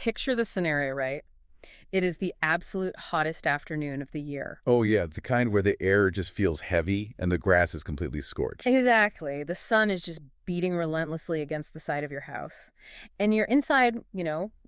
picture the scenario, right? It is the absolute hottest afternoon of the year. Oh, yeah, the kind where the air just feels heavy and the grass is completely scorched. Exactly. The sun is just beating relentlessly against the side of your house. And you're inside,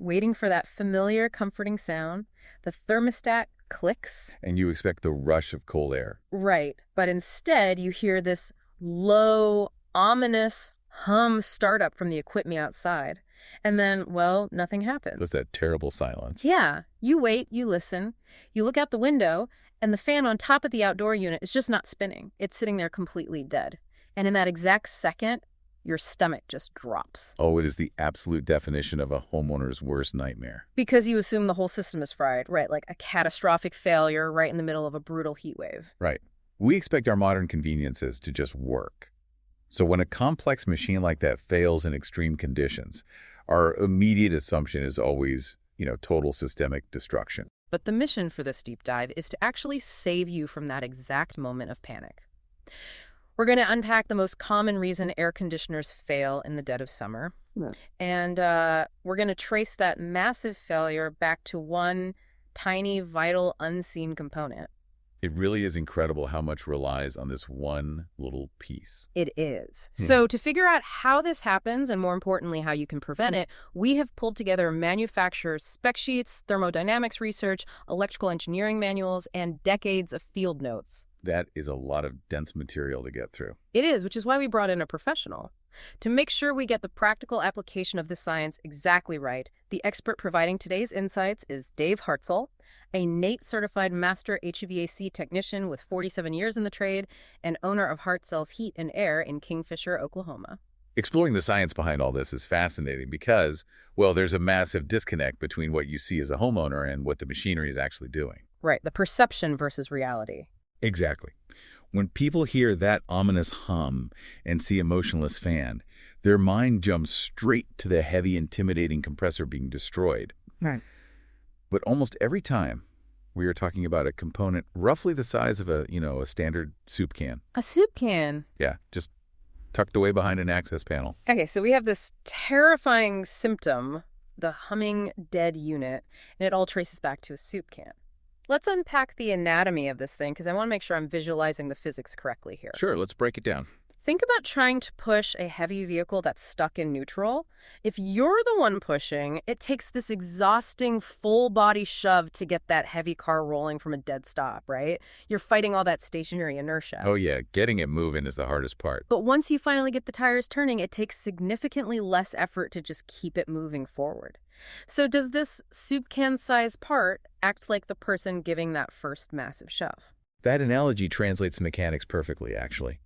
waiting for that familiar, comforting sound. The thermostat clicks. And you expect the rush of cold air. Right. But instead, you hear this low, ominous hum startup from the equipment outside. And then, well, nothing happens. There's that terrible silence. Yeah. You wait, you listen, you look out the window, and the fan on top of the outdoor unit is just not spinning. It's sitting there completely dead. And in that exact second, your stomach just drops. Oh, it is the absolute definition of a homeowner's worst nightmare. Because you assume the whole system is fried, right? Like a catastrophic failure right in the middle of a brutal heat wave. Right. We expect our modern conveniences to just work. So when a complex machine like that fails in extreme conditions, our immediate assumption is always, total systemic destruction. But the mission for this deep dive is to actually save you from that exact moment of panic. We're going to unpack the most common reason air conditioners fail in the dead of summer. Yeah. And we're going to trace that massive failure back to one tiny, vital, unseen component. It really is incredible how much relies on this one little piece. It is. So to figure out how this happens, and more importantly, how you can prevent it, we have pulled together manufacturers' spec sheets, thermodynamics research, electrical engineering manuals, and decades of field notes. That is a lot of dense material to get through. It is, which is why we brought in a professional. To make sure we get the practical application of this science exactly right, the expert providing today's insights is Dave Hartzell, a NATE-certified master HVAC technician with 47 years in the trade and owner of Hartzell's Heat and Air in Kingfisher, Oklahoma. Exploring the science behind all this is fascinating because, well, there's a massive disconnect between what you see as a homeowner and what the machinery is actually doing. Right, the perception versus reality. Exactly. When people hear that ominous hum and see a motionless fan, their mind jumps straight to the heavy, intimidating compressor being destroyed. Right. But almost every time we are talking about a component roughly the size of a standard soup can. A soup can? Yeah, just tucked away behind an access panel. Okay, so we have this terrifying symptom, the humming dead unit, and it all traces back to a soup can. Let's unpack the anatomy of this thing, because I want to make sure I'm visualizing the physics correctly here. Sure, let's break it down. Think about trying to push a heavy vehicle that's stuck in neutral. If you're the one pushing, it takes this exhausting full-body shove to get that heavy car rolling from a dead stop, right? You're fighting all that stationary inertia. Oh yeah, getting it moving is the hardest part. But once you finally get the tires turning, it takes significantly less effort to just keep it moving forward. So does this soup can-sized part act like the person giving that first massive shove? That analogy translates mechanics perfectly, actually.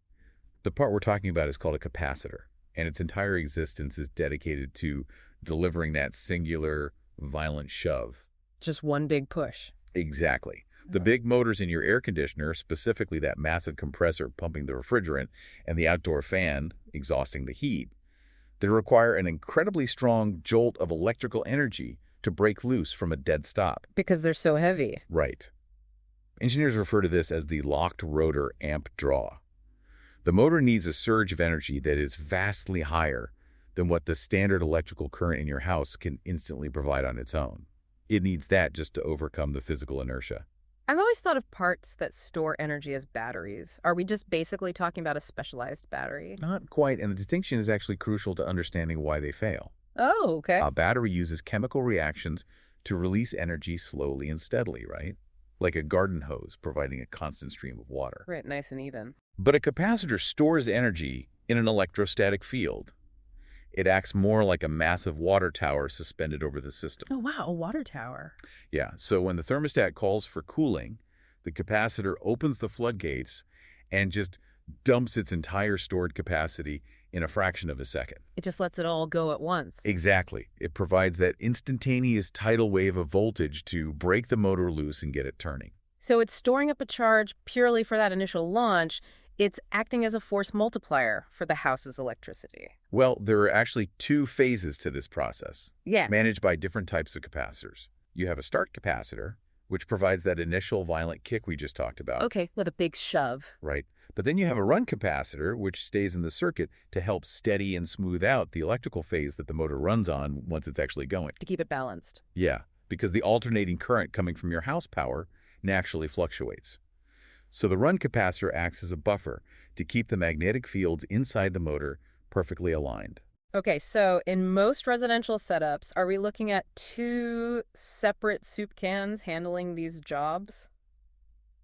The part we're talking about is called a capacitor, and its entire existence is dedicated to delivering that singular, violent shove. Just one big push. Exactly. The big motors in your air conditioner, specifically that massive compressor pumping the refrigerant and the outdoor fan exhausting the heat, they require an incredibly strong jolt of electrical energy to break loose from a dead stop. Because they're so heavy. Right. Engineers refer to this as the locked rotor amp draw. The motor needs a surge of energy that is vastly higher than what the standard electrical current in your house can instantly provide on its own. It needs that just to overcome the physical inertia. I've always thought of parts that store energy as batteries. Are we just basically talking about a specialized battery? Not quite, and the distinction is actually crucial to understanding why they fail. Oh, okay. A battery uses chemical reactions to release energy slowly and steadily, right? Like a garden hose providing a constant stream of water. Right, nice and even. But a capacitor stores energy in an electrostatic field. It acts more like a massive water tower suspended over the system. Oh, wow, a water tower. Yeah, so when the thermostat calls for cooling, the capacitor opens the floodgates and just dumps its entire stored capacity in a fraction of a second. It just lets it all go at once. Exactly. It provides that instantaneous tidal wave of voltage to break the motor loose and get it turning. So it's storing up a charge purely for that initial launch. It's acting as a force multiplier for the house's electricity. Well, there are actually two phases to this process, Yeah. managed by different types of capacitors. You have a start capacitor, which provides that initial violent kick we just talked about. Okay, with a big shove. Right. But then you have a run capacitor, which stays in the circuit to help steady and smooth out the electrical phase that the motor runs on once it's actually going. To keep it balanced. Yeah, because the alternating current coming from your house power naturally fluctuates. So the run capacitor acts as a buffer to keep the magnetic fields inside the motor perfectly aligned. Okay, so in most residential setups, are we looking at two separate soup cans handling these jobs?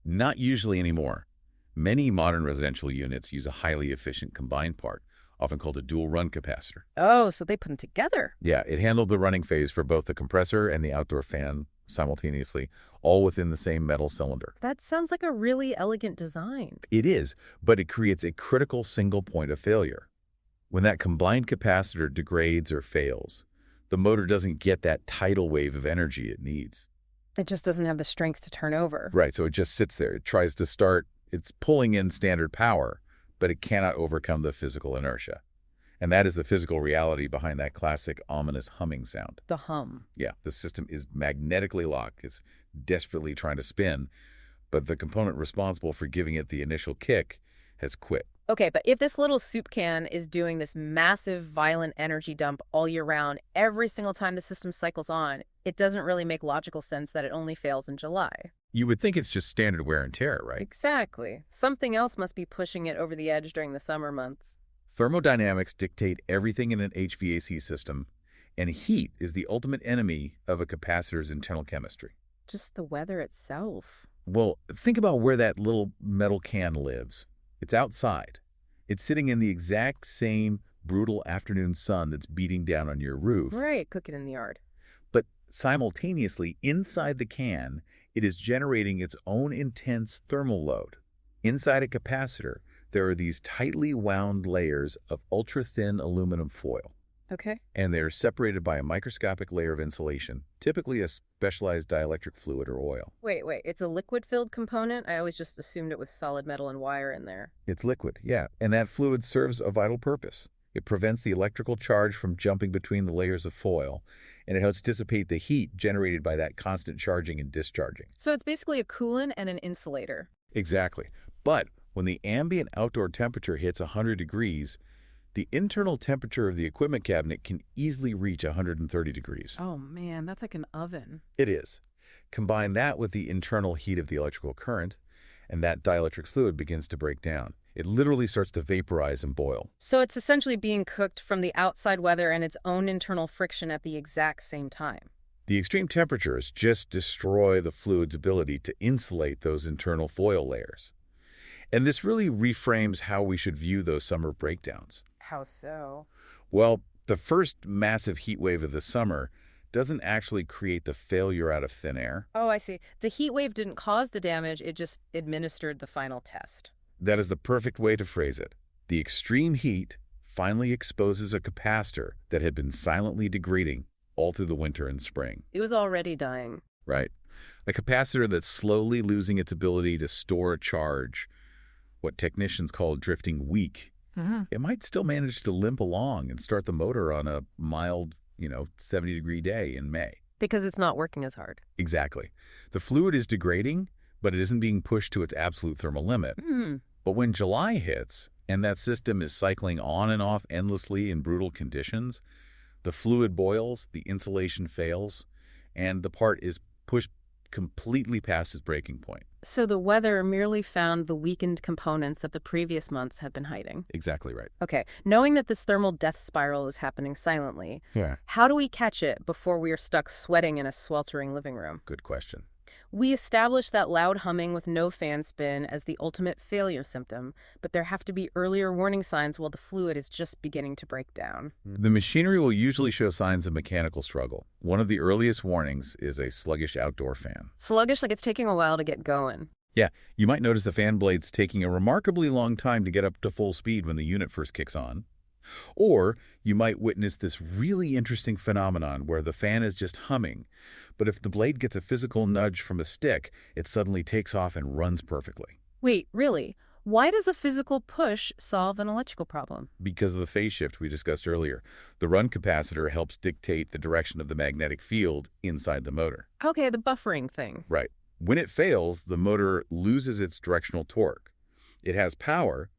Not usually anymore. Many modern residential units use a highly efficient combined part, often called a dual run capacitor. Oh, so they put them together. Yeah, it handled the running phase for both the compressor and the outdoor fan simultaneously, all within the same metal cylinder. That sounds like a really elegant design. It is, but it creates a critical single point of failure. When that combined capacitor degrades or fails, the motor doesn't get that tidal wave of energy it needs. It just doesn't have the strength to turn over. Right, so it just sits there. It tries to start, it's pulling in standard power, but it cannot overcome the physical inertia. And that is the physical reality behind that classic ominous humming sound. The hum. Yeah, the system is magnetically locked. It's desperately trying to spin, but the component responsible for giving it the initial kick has quit. Okay, but if this little soup can is doing this massive, violent energy dump all year round, every single time the system cycles on, it doesn't really make logical sense that it only fails in July. You would think it's just standard wear and tear, right? Exactly. Something else must be pushing it over the edge during the summer months. Thermodynamics dictate everything in an HVAC system, and heat is the ultimate enemy of a capacitor's internal chemistry. Just the weather itself. Well, think about where that little metal can lives. It's outside. It's sitting in the exact same brutal afternoon sun that's beating down on your roof. Right, cook it in the yard. But simultaneously, inside the can, it is generating its own intense thermal load. Inside a capacitor, there are these tightly wound layers of ultra-thin aluminum foil. Okay. And they're separated by a microscopic layer of insulation, typically a specialized dielectric fluid or oil. Wait, it's a liquid-filled component? I always just assumed it was solid metal and wire in there. It's liquid, yeah, and that fluid serves a vital purpose. It prevents the electrical charge from jumping between the layers of foil, and it helps dissipate the heat generated by that constant charging and discharging. So it's basically a coolant and an insulator. Exactly. But when the ambient outdoor temperature hits 100 degrees, the internal temperature of the equipment cabinet can easily reach 130 degrees. Oh man, that's like an oven. It is. Combine that with the internal heat of the electrical current, and that dielectric fluid begins to break down. It literally starts to vaporize and boil. So it's essentially being cooked from the outside weather and its own internal friction at the exact same time. The extreme temperatures just destroy the fluid's ability to insulate those internal foil layers. And this really reframes how we should view those summer breakdowns. How so? Well, the first massive heat wave of the summer doesn't actually create the failure out of thin air. Oh, I see. The heat wave didn't cause the damage, it just administered the final test. That is the perfect way to phrase it. The extreme heat finally exposes a capacitor that had been silently degrading all through the winter and spring. It was already dying. Right. A capacitor that's slowly losing its ability to store a charge, what technicians call drifting weak. It might still manage to limp along and start the motor on a mild, 70-degree day in May. Because it's not working as hard. Exactly. The fluid is degrading, but it isn't being pushed to its absolute thermal limit. But when July hits, and that system is cycling on and off endlessly in brutal conditions, the fluid boils, the insulation fails, and the part is pushed completely past its breaking point. So the weather merely found the weakened components that the previous months had been hiding. Exactly right. Okay, knowing that this thermal death spiral is happening silently, how do we catch it before we are stuck sweating in a sweltering living room? Good question. We established that loud humming with no fan spin as the ultimate failure symptom, but there have to be earlier warning signs while the fluid is just beginning to break down. The machinery will usually show signs of mechanical struggle. One of the earliest warnings is a sluggish outdoor fan. Sluggish, like it's taking a while to get going. Yeah, you might notice the fan blades taking a remarkably long time to get up to full speed when the unit first kicks on. Or you might witness this really interesting phenomenon where the fan is just humming, but if the blade gets a physical nudge from a stick, it suddenly takes off and runs perfectly. Wait, really? Why does a physical push solve an electrical problem? Because of the phase shift we discussed earlier. The run capacitor helps dictate the direction of the magnetic field inside the motor. Okay, the buffering thing. Right. When it fails, the motor loses its directional torque. It has power,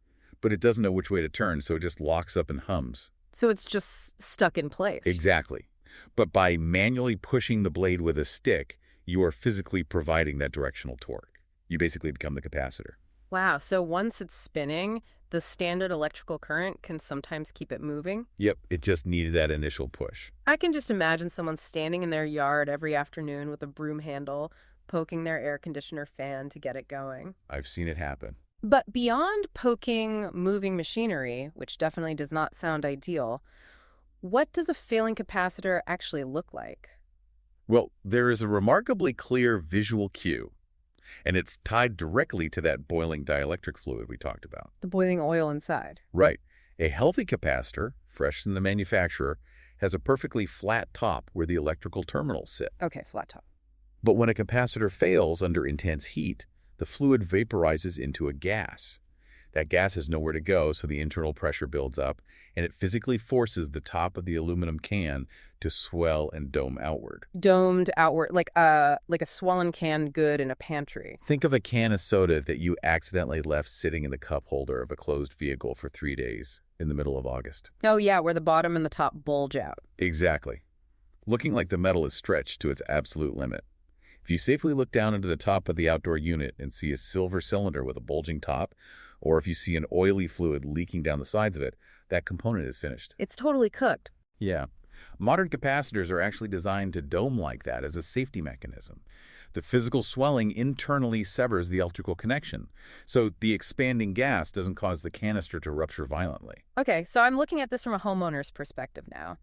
but it doesn't know which way to turn, so it just locks up and hums. So it's just stuck in place. Exactly. But by manually pushing the blade with a stick, you are physically providing that directional torque. You basically become the capacitor. Wow, so once it's spinning, the standard electrical current can sometimes keep it moving? Yep, it just needed that initial push. I can just imagine someone standing in their yard every afternoon with a broom handle, poking their air conditioner fan to get it going. I've seen it happen. But beyond poking moving machinery, which definitely does not sound ideal, what does a failing capacitor actually look like? Well, there is a remarkably clear visual cue, and it's tied directly to that boiling dielectric fluid we talked about. The boiling oil inside. Right. A healthy capacitor, fresh from the manufacturer, has a perfectly flat top where the electrical terminals sit. Okay, flat top. But when a capacitor fails under intense heat, the fluid vaporizes into a gas. That gas has nowhere to go, so the internal pressure builds up, and it physically forces the top of the aluminum can to swell and dome outward. Domed outward, like a swollen canned good in a pantry. Think of a can of soda that you accidentally left sitting in the cup holder of a closed vehicle for 3 days in the middle of August. Oh yeah, where the bottom and the top bulge out. Exactly. Looking like the metal is stretched to its absolute limit. If you safely look down into the top of the outdoor unit and see a silver cylinder with a bulging top, or if you see an oily fluid leaking down the sides of it, that component is finished. It's totally cooked. Yeah. Modern capacitors are actually designed to dome like that as a safety mechanism. The physical swelling internally severs the electrical connection, so the expanding gas doesn't cause the canister to rupture violently. Okay, so I'm looking at this from a homeowner's perspective now.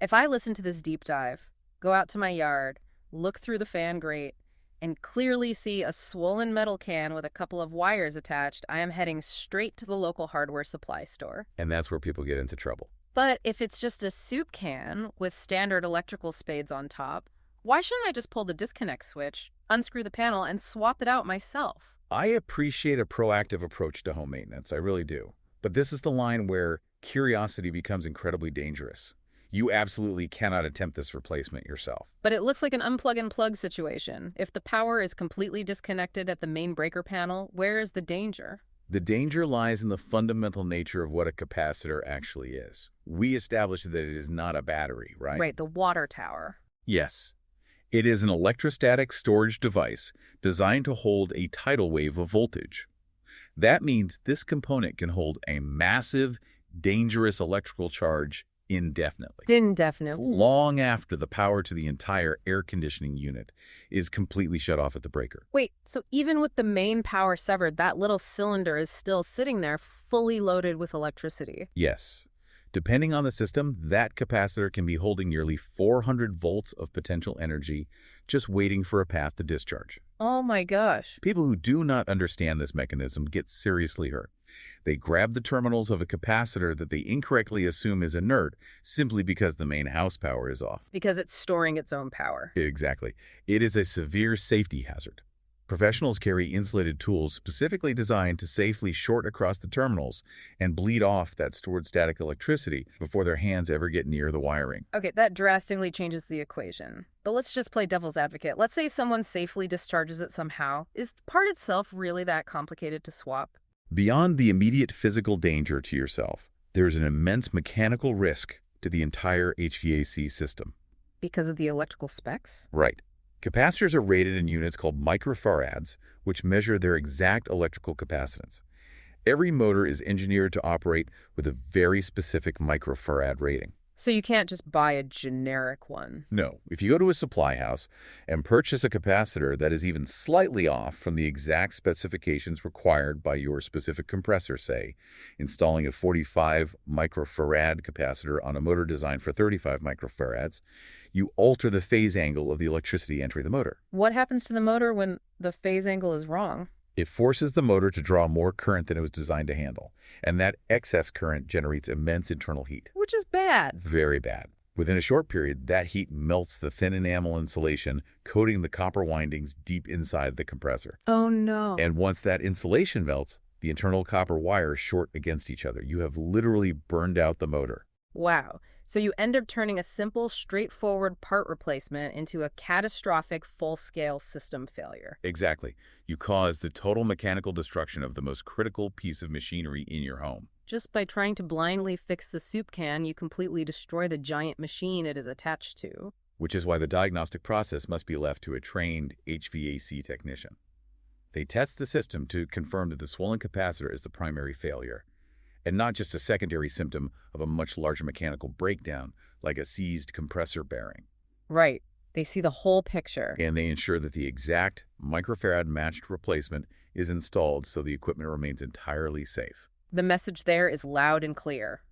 If I listen to this deep dive, go out to my yard, look through the fan grate, and clearly see a swollen metal can with a couple of wires attached, I am heading straight to the local hardware supply store. And that's where people get into trouble. But if it's just a soup can with standard electrical spades on top, why shouldn't I just pull the disconnect switch, unscrew the panel, and swap it out myself? I appreciate a proactive approach to home maintenance, I really do. But this is the line where curiosity becomes incredibly dangerous. You absolutely cannot attempt this replacement yourself. But it looks like an unplug and plug situation. If the power is completely disconnected at the main breaker panel, where is the danger? The danger lies in the fundamental nature of what a capacitor actually is. We established that it is not a battery, right? Right, the water tower. Yes. It is an electrostatic storage device designed to hold a tidal wave of voltage. That means this component can hold a massive, dangerous electrical charge indefinitely. Indefinitely. Long after the power to the entire air conditioning unit is completely shut off at the breaker. Wait, so even with the main power severed, that little cylinder is still sitting there fully loaded with electricity? Yes. Depending on the system, that capacitor can be holding nearly 400 volts of potential energy just waiting for a path to discharge. Oh my gosh. People who do not understand this mechanism get seriously hurt. They grab the terminals of a capacitor that they incorrectly assume is inert simply because the main house power is off. Because it's storing its own power. Exactly. It is a severe safety hazard. Professionals carry insulated tools specifically designed to safely short across the terminals and bleed off that stored static electricity before their hands ever get near the wiring. Okay, that drastically changes the equation. But let's just play devil's advocate. Let's say someone safely discharges it somehow. Is the part itself really that complicated to swap? Beyond the immediate physical danger to yourself, there is an immense mechanical risk to the entire HVAC system. Because of the electrical specs? Right. Capacitors are rated in units called microfarads, which measure their exact electrical capacitance. Every motor is engineered to operate with a very specific microfarad rating. So you can't just buy a generic one? No. If you go to a supply house and purchase a capacitor that is even slightly off from the exact specifications required by your specific compressor, say, installing a 45 microfarad capacitor on a motor designed for 35 microfarads, you alter the phase angle of the electricity entering the motor. What happens to the motor when the phase angle is wrong? It forces the motor to draw more current than it was designed to handle, and that excess current generates immense internal heat. Which is bad. Very bad. Within a short period, that heat melts the thin enamel insulation, coating the copper windings deep inside the compressor. Oh no. And once that insulation melts, the internal copper wires short against each other. You have literally burned out the motor. Wow. So you end up turning a simple, straightforward part replacement into a catastrophic full-scale system failure. Exactly. You cause the total mechanical destruction of the most critical piece of machinery in your home. Just by trying to blindly fix the soup can, you completely destroy the giant machine it is attached to. Which is why the diagnostic process must be left to a trained HVAC technician. They test the system to confirm that the swollen capacitor is the primary failure, and not just a secondary symptom of a much larger mechanical breakdown, like a seized compressor bearing. Right. They see the whole picture. And they ensure that the exact microfarad matched replacement is installed so the equipment remains entirely safe. The message there is loud and clear.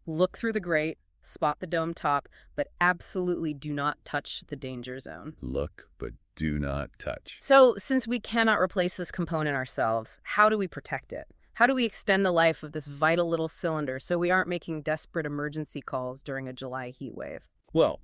Look through the grate, spot the dome top, but absolutely do not touch the danger zone. Look, but do not touch. So, since we cannot replace this component ourselves, how do we protect it? How do we extend the life of this vital little cylinder so we aren't making desperate emergency calls during a July heat wave? Well,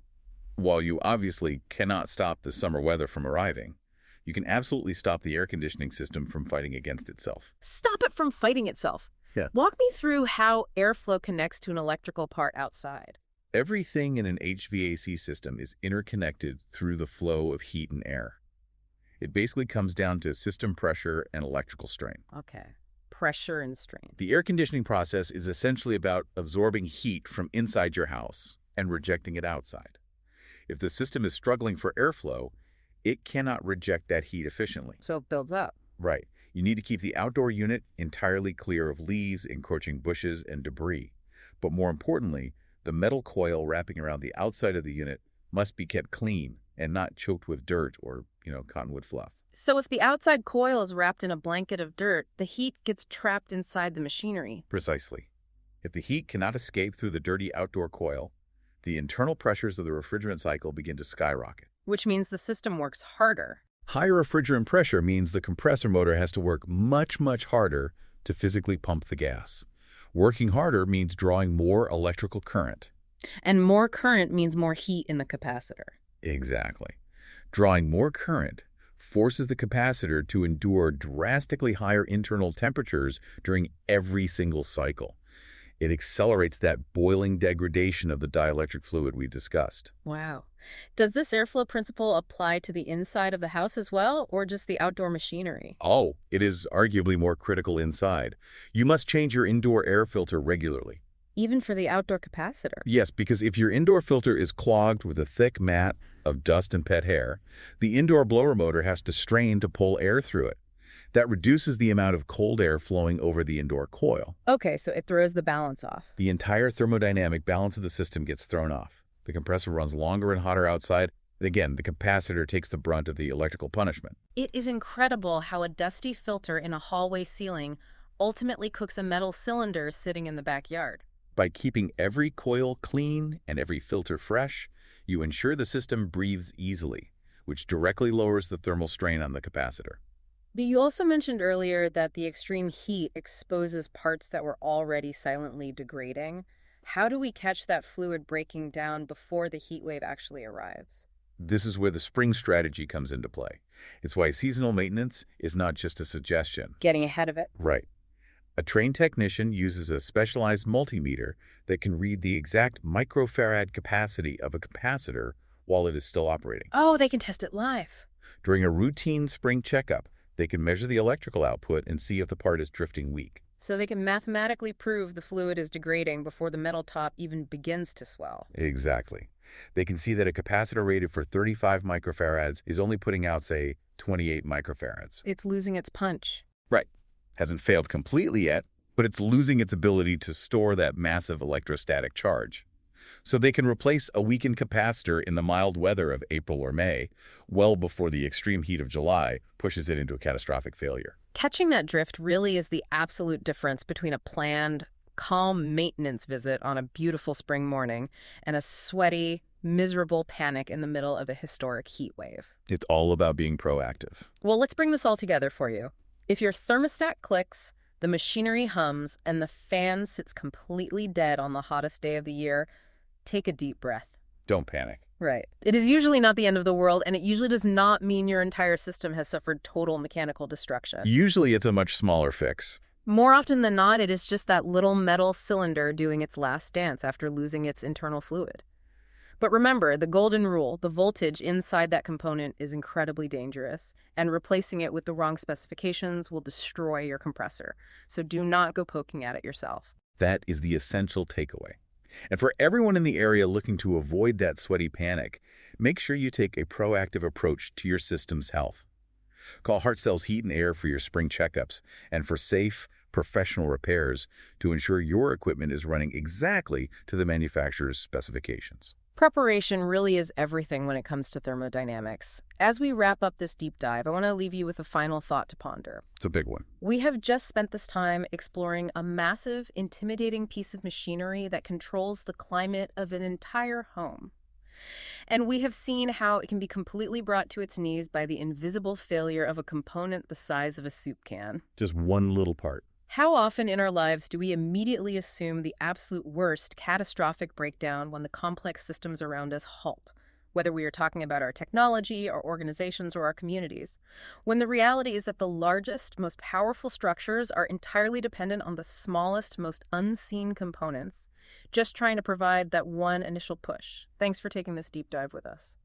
while you obviously cannot stop the summer weather from arriving, you can absolutely stop the air conditioning system from fighting against itself. Stop it from fighting itself. Yeah. Walk me through how airflow connects to an electrical part outside. Everything in an HVAC system is interconnected through the flow of heat and air. It basically comes down to system pressure and electrical strain. Okay. Pressure and strain. The air conditioning process is essentially about absorbing heat from inside your house and rejecting it outside. If the system is struggling for airflow, it cannot reject that heat efficiently. So it builds up. Right. You need to keep the outdoor unit entirely clear of leaves, encroaching bushes, and debris. But more importantly, the metal coil wrapping around the outside of the unit must be kept clean and not choked with dirt or, cottonwood fluff. So if the outside coil is wrapped in a blanket of dirt, the heat gets trapped inside the machinery. Precisely. If the heat cannot escape through the dirty outdoor coil, the internal pressures of the refrigerant cycle begin to skyrocket. Which means the system works harder. Higher refrigerant pressure means the compressor motor has to work much, much harder to physically pump the gas. Working harder means drawing more electrical current. And more current means more heat in the capacitor. Exactly. Drawing more current forces the capacitor to endure drastically higher internal temperatures during every single cycle. It accelerates that boiling degradation of the dielectric fluid we discussed. Wow. Does this airflow principle apply to the inside of the house as well, or just the outdoor machinery? Oh, it is arguably more critical inside. You must change your indoor air filter regularly. Even for the outdoor capacitor? Yes, because if your indoor filter is clogged with a thick mat of dust and pet hair, the indoor blower motor has to strain to pull air through it. That reduces the amount of cold air flowing over the indoor coil. Okay, so it throws the balance off. The entire thermodynamic balance of the system gets thrown off. The compressor runs longer and hotter outside, and again, the capacitor takes the brunt of the electrical punishment. It is incredible how a dusty filter in a hallway ceiling ultimately cooks a metal cylinder sitting in the backyard. By keeping every coil clean and every filter fresh, you ensure the system breathes easily, which directly lowers the thermal strain on the capacitor. But you also mentioned earlier that the extreme heat exposes parts that were already silently degrading. How do we catch that fluid breaking down before the heat wave actually arrives? This is where the spring strategy comes into play. It's why seasonal maintenance is not just a suggestion. Getting ahead of it. Right. A trained technician uses a specialized multimeter that can read the exact microfarad capacity of a capacitor while it is still operating. Oh, they can test it live. During a routine spring checkup, they can measure the electrical output and see if the part is drifting weak. So they can mathematically prove the fluid is degrading before the metal top even begins to swell. Exactly. They can see that a capacitor rated for 35 microfarads is only putting out, say, 28 microfarads. It's losing its punch. Right. Hasn't failed completely yet, but it's losing its ability to store that massive electrostatic charge. So they can replace a weakened capacitor in the mild weather of April or May, well before the extreme heat of July pushes it into a catastrophic failure. Catching that drift really is the absolute difference between a planned, calm maintenance visit on a beautiful spring morning and a sweaty, miserable panic in the middle of a historic heat wave. It's all about being proactive. Well, let's bring this all together for you. If your thermostat clicks, the machinery hums, and the fan sits completely dead on the hottest day of the year, take a deep breath. Don't panic. Right. It is usually not the end of the world, and it usually does not mean your entire system has suffered total mechanical destruction. Usually it's a much smaller fix. More often than not, it is just that little metal cylinder doing its last dance after losing its internal fluid. But remember, the golden rule, the voltage inside that component is incredibly dangerous, and replacing it with the wrong specifications will destroy your compressor. So do not go poking at it yourself. That is the essential takeaway. And for everyone in the area looking to avoid that sweaty panic, make sure you take a proactive approach to your system's health. Call Hartzell's Heat and Air for your spring checkups and for safe, professional repairs to ensure your equipment is running exactly to the manufacturer's specifications. Preparation really is everything when it comes to thermodynamics. As we wrap up this deep dive, I want to leave you with a final thought to ponder. It's a big one. We have just spent this time exploring a massive, intimidating piece of machinery that controls the climate of an entire home. And we have seen how it can be completely brought to its knees by the invisible failure of a component the size of a soup can. Just one little part. How often in our lives do we immediately assume the absolute worst, catastrophic breakdown when the complex systems around us halt, whether we are talking about our technology, our organizations, or our communities, when the reality is that the largest, most powerful structures are entirely dependent on the smallest, most unseen components, just trying to provide that one initial push. Thanks for taking this deep dive with us.